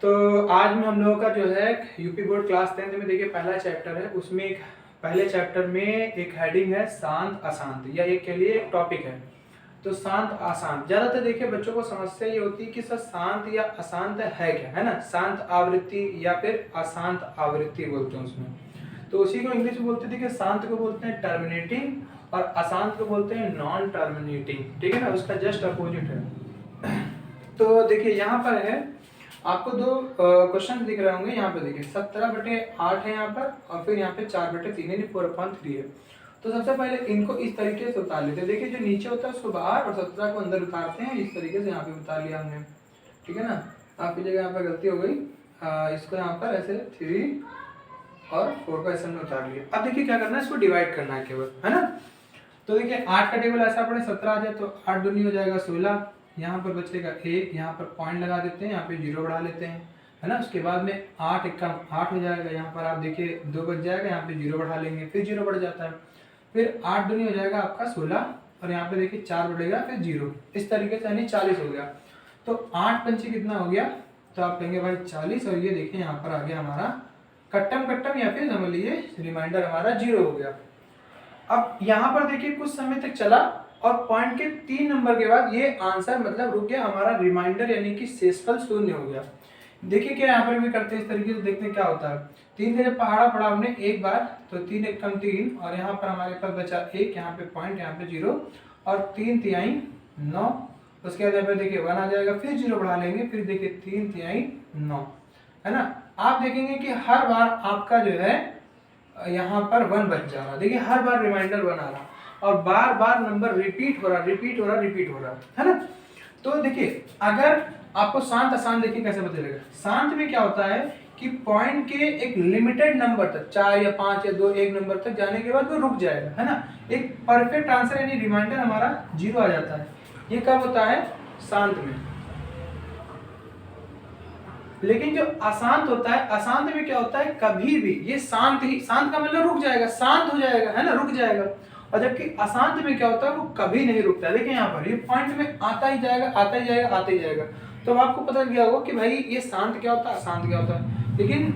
तो आज में हम लोगों का जो है यूपी बोर्ड क्लास 10th में देखिए पहला चैप्टर है। उसमें एक पहले चैप्टर में एक हेडिंग है शांत अशांत, या एक के लिए एक टॉपिक है। तो शांत अशांत, ज्यादातर देखिए बच्चों को समस्या ये होती है कि सर शांत या अशांत है क्या, है ना। शांत आवृत्ति या फिर अशांत आवृत्ति बोलते हैं उसमें। तो उसी को इंग्लिश में बोलते थे कि शांत को बोलते हैं टर्मिनेटिंग और अशांत को बोलते हैं नॉन टर्मिनेटिंग, ठीक है ना। उसका जस्ट अपोजिट है। तो देखिए यहाँ पर है, आपको दो क्वेश्चन दिख रहे होंगे। यहाँ पे देखिए 17/8 है यहाँ पर, और फिर यहाँ पे 4/3 यानी 4/3 है। तो सबसे पहले इनको इस तरीके से उतार लेते हैं। देखिए जो नीचे होता है उसको बाहर और 17 को अंदर उतारते हैं। इस तरीके से यहाँ पे उतार लिया हमने, ठीक है ना। आपकी जगह यहाँ पर गलती हो गई, इसको यहाँ पर ऐसे 3 और 4 को ऐसे में उतार लिया। अब देखिए क्या करना है, इसको डिवाइड करना है केवल, है ना। तो देखिए 8 का टेबल ऐसा पड़े, 17 आ जाए तो 8 दूनी हो जाएगा 16, यहाँ पर बचेगा 1, यहाँ पर पॉइंट लगा देते हैं, यहाँ पे 0 बढ़ा लेते हैं, है ना। उसके बाद में 8 1 8 हो जाएगा, यहाँ पर आप देखिए 2 बच जाएगा, यहाँ पे 0 बढ़ा लेंगे, फिर 0 बढ़ जाता है, फिर 8 दूनी हो जाएगा आपका 16, और यहाँ पे देखिए 4 बढ़ेगा, फिर 0, इस तरीके से यानी 40 हो गया। तो 8 पंचे कितना हो गया, तो आप कहेंगे भाई 40, और ये देखिए यहाँ पर आ गया हमारा कट्टम कट्टम, या फिर समझ लीजिए रिमाइंडर हमारा 0 हो गया। अब यहाँ पर देखिए कुछ समय तक चला और पॉइंट के 3 नंबर के बाद ये आंसर मतलब रुक गया, हमारा रिमाइंडर यानी कि शेषफल 0 हो गया। देखिए क्या यहाँ पर भी करते हैं इस तरीके से, देखते हैं क्या होता है। 3 का जब पहाड़ा पड़ा हमने एक बार, तो 3 1 कम 3, और यहाँ पर हमारे पास बचा 1, यहाँ पे पॉइंट, यहाँ पे 0, और 3 तिहाई 9। उसके बाद यहाँ पे देखिए 1 आ जाएगा, फिर 0 बढ़ा लेंगे, फिर देखिए 3 तिहाई 9, है ना। आप देखेंगे कि हर बार आपका जो है यहाँ पर 1 बच जा रहा, देखिए हर बार रिमाइंडर 1 आ रहा, और बार बार नंबर रिपीट हो रहा, रिपीट हो रहा, रिपीट हो रहा, है ना। तो देखिए अगर आपको शांत अशांत देखिए कैसे पता चलेगा। शांत में क्या होता है कि पॉइंट के एक लिमिटेड नंबर तक, 4 या 5 या 2, 1 नंबर तक जाने के बाद वो रुक जाएगा, है ना। एक परफेक्ट आंसर यानी रिमाइंडर हमारा 0 आ जाता है। ये कब होता है, शांत में। लेकिन जो अशांत होता है, अशांत में क्या होता है, कभी भी ये शांत ही, शांत का मतलब रुक जाएगा, शांत हो जाएगा, है ना, रुक जाएगा। और जबकि अशांत में क्या होता है, वो कभी नहीं रुकता। देखिए यहाँ पर ये पॉइंट में आता ही जाएगा, आता ही जाएगा, आता ही जाएगा। तो अब आपको पता गया होगा कि भाई ये शांत क्या होता है, अशांत क्या होता है। लेकिन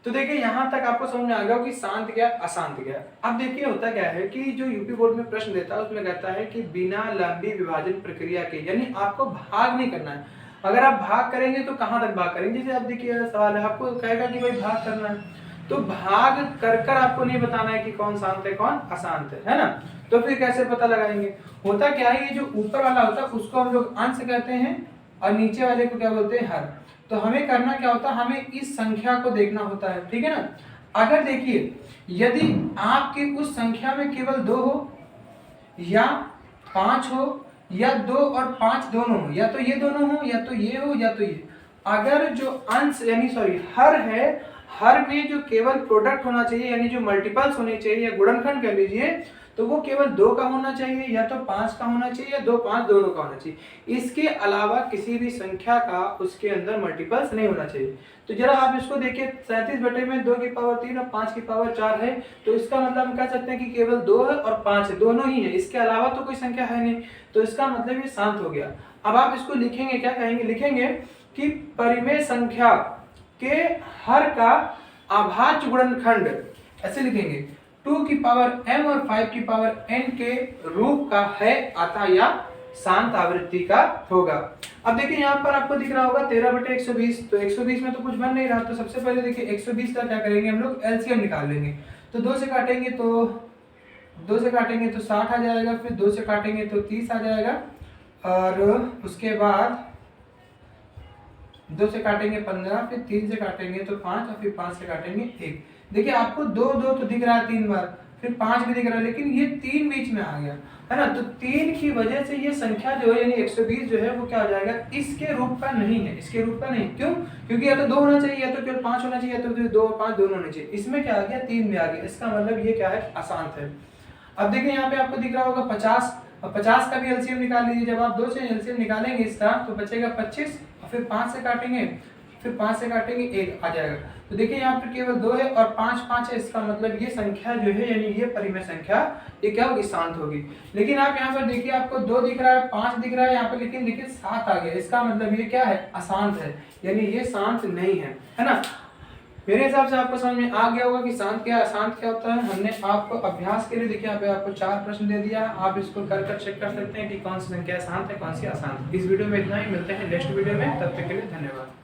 तो देखिए यहाँ तक आपको समझ में आ गया कि शांत क्या अशांत क्या। अब देखिए होता क्या है कि जो यूपी बोर्ड में प्रश्न देता है उसमें कहता है कि बिना लंबी विभाजन प्रक्रिया के, यानी आपको भाग नहीं करना है। अगर आप भाग करेंगे तो कहाँ तक भाग करेंगे। जैसे अब देखिए सवाल है, आपको कहेगा कि भाई भाग करना है, तो भाग कर कर आपको नहीं बताना है कि कौन शांत है कौन अशांत है ना। तो फिर कैसे पता लगाएंगे। होता क्या है, ये जो ऊपर वाला होता है उसको हम लोग अंश कहते हैं, और नीचे वाले को क्या बोलते हैं, हर। तो हमें करना क्या होता है, हमें इस संख्या को देखना होता है, ठीक है ना। अगर देखिए यदि आपकी उस संख्या में केवल 2 हो या 5 हो, या 2 और 5 दोनों हो, या तो ये दोनों हो, या तो ये हो, या तो ये। अगर जो अंश यानी सॉरी हर है, हर में जो केवल प्रोडक्ट होना चाहिए, यानी जो मल्टीपल्स होने चाहिए, या गुणनखंड कह लीजिए, तो वो केवल 2 का होना चाहिए, या तो 5 का होना चाहिए, या 2 5 दोनों का होना चाहिए। इसके अलावा किसी भी संख्या का उसके अंदर मल्टीपल्स नहीं होना चाहिए। तो जरा आप इसको देखिए, 37/2 की पावर 3 और 5 की पावर 4 है, तो इसका मतलब हम कह सकते हैं कि केवल 2 है और 5 है, दोनों ही है, इसके अलावा तो कोई संख्या है नहीं। तो इसका मतलब ये शांत हो गया। अब आप इसको लिखेंगे, क्या कहेंगे, लिखेंगे कि परिमेय संख्या के हर का अभाज्य गुणनखंड, ऐसे लिखेंगे, 2 की पावर m और 5 की पावर n के रूप का है अतः या शांत आवृत्ति का होगा। अब देखिए यहाँ पर आपको दिख रहा होगा 13/120, तो 120 में तो कुछ बन नहीं रहा। तो सबसे पहले देखिए 120 का क्या करेंगे, हम लोग एलसीएम निकाल लेंगे। तो 2 से काटेंगे तो 2 से काटेंगे तो 60 आ जाएगा, फिर 2 से काटेंगे तो 30 आ जाएगा, और उसके बाद 2 से काटेंगे 15, फिर 3 से काटेंगे तो 5, और फिर 5 से काटेंगे 1। देखिए आपको 2 2 तो दिख रहा है 3 बार, फिर 5 भी दिख रहा है, लेकिन ये 3 बीच में आ गया, है ना। तो 3 की वजह से ये संख्या जो है यानी 120 जो है वो क्या हो जाएगा, इसके रूप का नहीं है, इसके रूप का नहीं। क्यों, क्योंकि या तो 2 होना चाहिए, या तो केवल 5 होना चाहिए, या तो 2 और 5 दोनों होने चाहिए। इसमें क्या आ गया, 3 में आ गया। इसका मतलब ये क्या है, अशांत है। अब देखिए यहाँ पे आपको दिख रहा होगा 50, और 50 का भी एलसीएम निकाल लीजिए। जब आप 2 से एलसीएम निकालेंगे इसका तो बचेगा 25, और फिर 5 से काटेंगे, फिर 5 से काटेंगे 1 आ जाएगा। तो देखिए यहाँ पर केवल 2 है और 5 5 है, इसका मतलब ये संख्या जो है यानी ये परिमेय संख्या ये क्या होगी, शांत होगी। लेकिन आप यहाँ पर देखिए आपको 2 दिख रहा है, 5 दिख रहा है यहाँ पर, लेकिन देखिए 7 आ गया, इसका मतलब ये क्या है, अशांत है, यानी ये शांत नहीं है ना। मेरे हिसाब से आपको समझ में आ गया होगा कि शांत क्या अशांत क्या होता है। हमने आपको अभ्यास के लिए देखिए यहाँ पे आपको 4 प्रश्न दे दिया, आप इसको कर चेक कर सकते हैं कि कौन सी संख्या शांत है कौन सी अशांत। इस वीडियो में इतना ही, मिलते हैं नेक्स्ट वीडियो में, तब तक के लिए धन्यवाद।